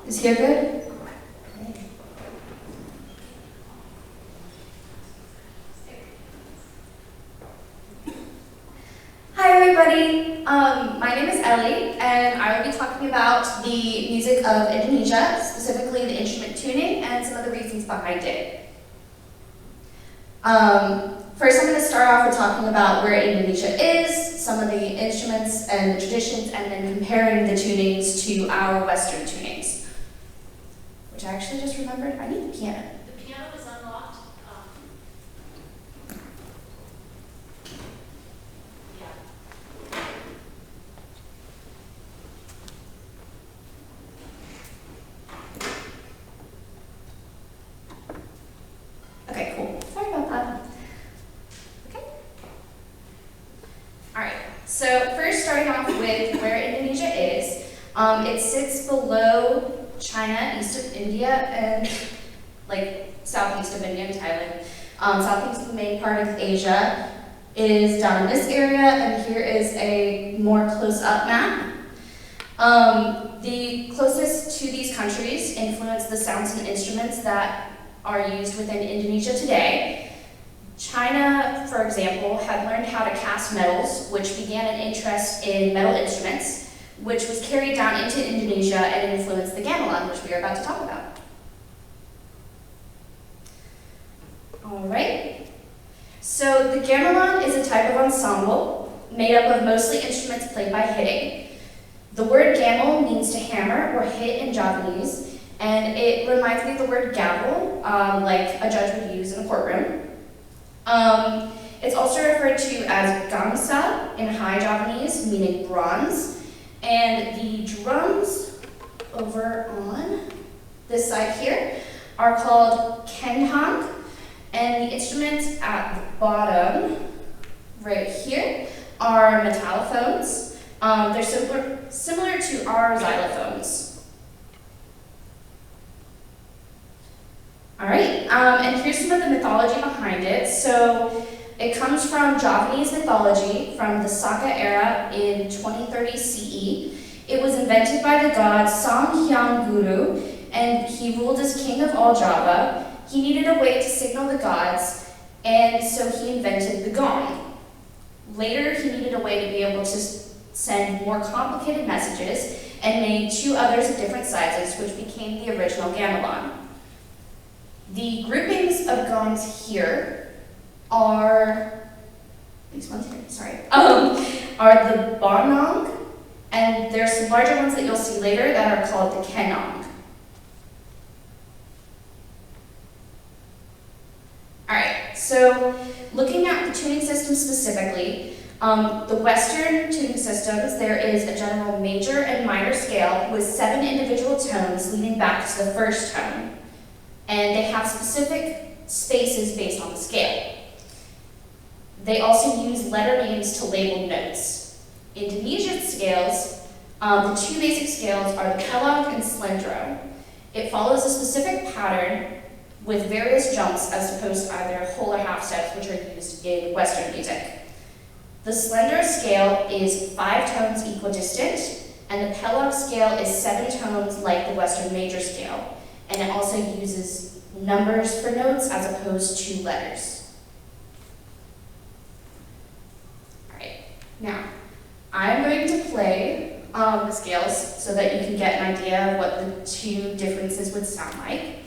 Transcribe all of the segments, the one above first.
Is here good? Hi everybody, my name is Ellie and I will be talking about the music of Indonesia, specifically the instrument tuning and some of the reasons behind it. First I'm going to start off with talking about where Indonesia is, some of the instruments and the traditions, and then comparing the tunings to our Western tunings. Which I actually just remembered, I need the piano. The piano is unlocked. Yeah. Okay, cool. Sorry about that. Okay. Alright, so first starting off with where Indonesia is. It sits below China, east of India, and like southeast of India and Thailand. Southeast, the main part of Asia, is down in this area, and here is a more close-up map. The closest to these countries influence the sounds and instruments that are used within Indonesia today. China, for example, had learned how to cast metals, which began an interest in metal instruments, which was carried down into Indonesia and influenced the gamelan, which we are about to talk about. All right. So the gamelan is a type of ensemble made up of mostly instruments played by hitting. The word gamel means to hammer or hit in Javanese, and it reminds me of the word gavel, like a judge would use in a courtroom. It's also referred to as gamsa in High Javanese, meaning bronze, and the drums over on this side here are called kendhang, and the instruments at the bottom right here are metallophones. They're similar to our xylophones. All right, and here's some of the mythology behind it. So it comes from Javanese mythology from the Saka era in 2030 CE. It was invented by the god Sang Guru, and he ruled as king of all Java. He needed a way to signal the gods, and so he invented the gong. Later, he needed a way to be able to send more complicated messages and made two others of different sizes, which became the original gamelan. The groupings of gongs here are, these ones here, sorry, are the bonong, and there's some larger ones that you'll see later that are called the kenong. Alright, so looking at the tuning system specifically, the Western tuning systems, there is a general major and minor scale with 7 individual tones leading back to the first tone. And they have specific spaces based on the scale. They also use letter names to label notes. Indonesian scales, the 2 basic scales are the pelog and slendro. It follows a specific pattern with various jumps as opposed to either whole or half steps, which are used in Western music. The slender scale is 5 tones equidistant, and the pelog scale is 7 tones like the Western major scale, and it also uses numbers for notes as opposed to letters. Alright, now I'm going to play the scales so that you can get an idea of what the 2 differences would sound like.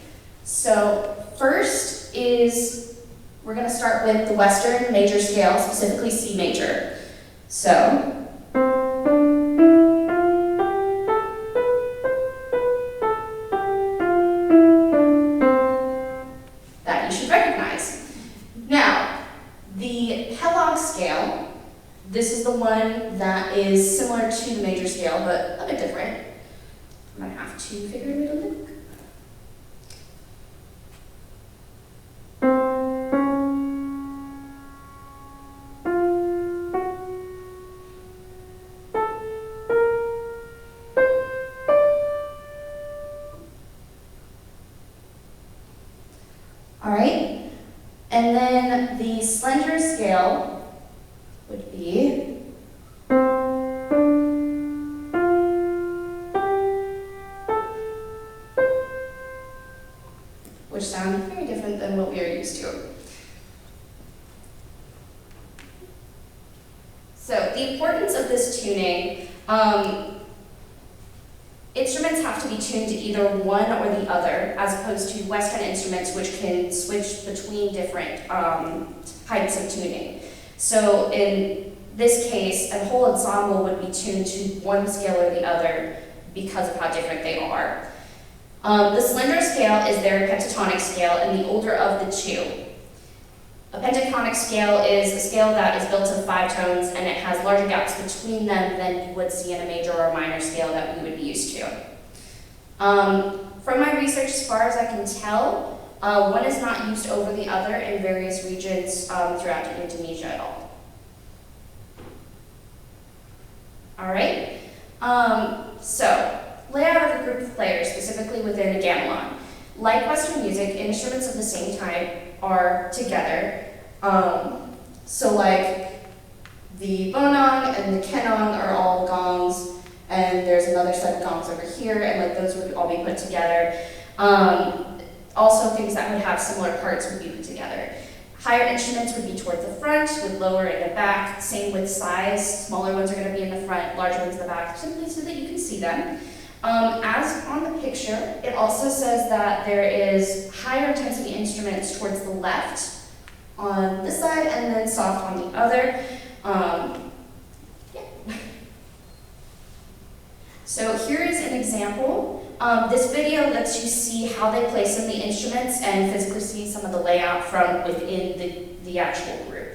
So first is, we're going to start with the Western major scale, specifically C major. So, that you should recognize. Now, the pelog scale, this is the one that is similar to the major scale, but a bit different. I'm going to have to figure it out. Alright, and then the slender scale would be this tuning, instruments have to be tuned to either one or the other, as opposed to Western instruments, which can switch between different types of tuning. So in this case, a whole ensemble would be tuned to one scale or the other because of how different they are. The cylinder scale is their pentatonic scale and the older of the two. A pentatonic scale is a scale that is built of 5 tones and it has larger gaps between them than you would see in a major or minor scale that we would be used to. From my research, as far as I can tell, one is not used over the other in various regions throughout Indonesia at all. All right, so layout of a group of players, specifically within a gamelon. Like Western music, instruments of the same type are together. So like the bonang and the kenong are all gongs, and there's another set of gongs over here, and like those would all be put together. Also things that would have similar parts would be put together. Higher instruments would be toward the front, with lower in the back. Same with size. Smaller ones are going to be in the front, larger ones in the back, simply so that you can see them. As on the picture, it also says that there is higher intensity instruments towards the left on this side and then soft on the other. So here is an example. This video lets you see how they place in the instruments and physically see some of the layout from within the actual group.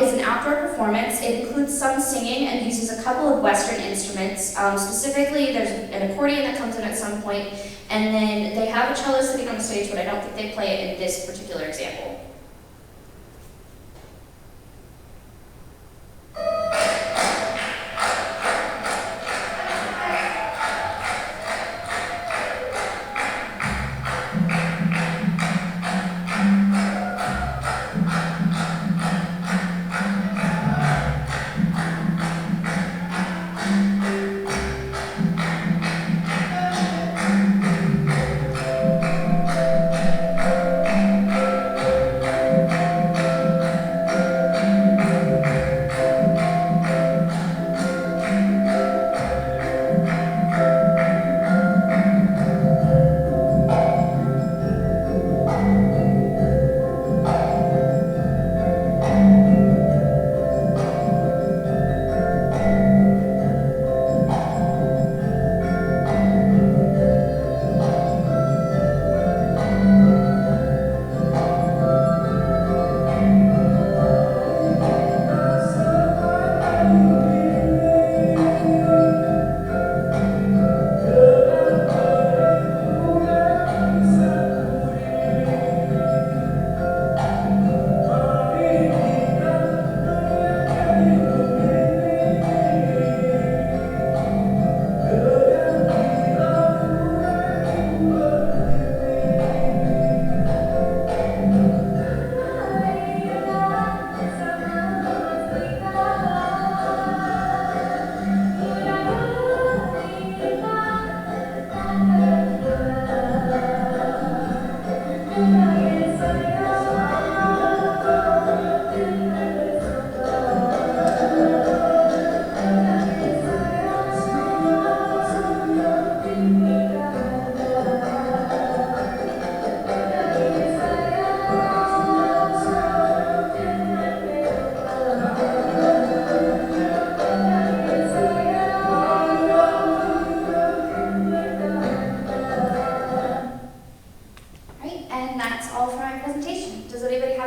Is an outdoor performance. It includes some singing and uses a couple of Western instruments. Specifically, there's an accordion that comes in at some point, and then they have a cello sitting on the stage, but I don't think they play it in this particular example.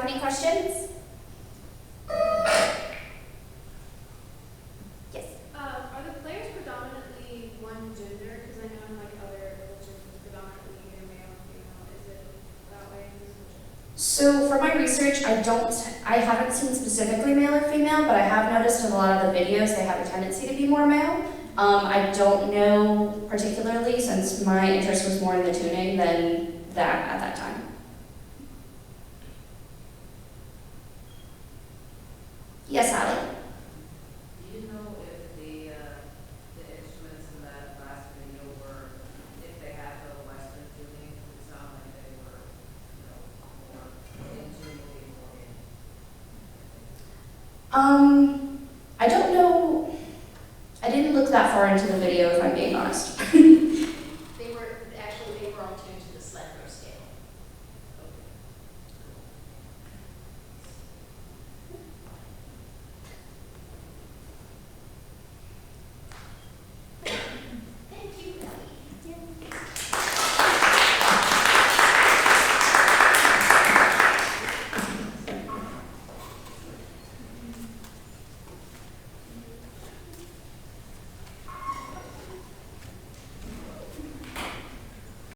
any questions? Yes. Are the players predominantly one gender? Because I know in like other cultures it's predominantly either male or female. Is it that way in this culture? So for my research, I haven't seen specifically male or female, but I have noticed in a lot of the videos they have a tendency to be more male. I don't know particularly since my interest was more in the tuning than that at that time. Yes, Allie? Do you know if the instruments in that last video were, if they had the Western tuning? It sounded like they were, more in tune with the Orient.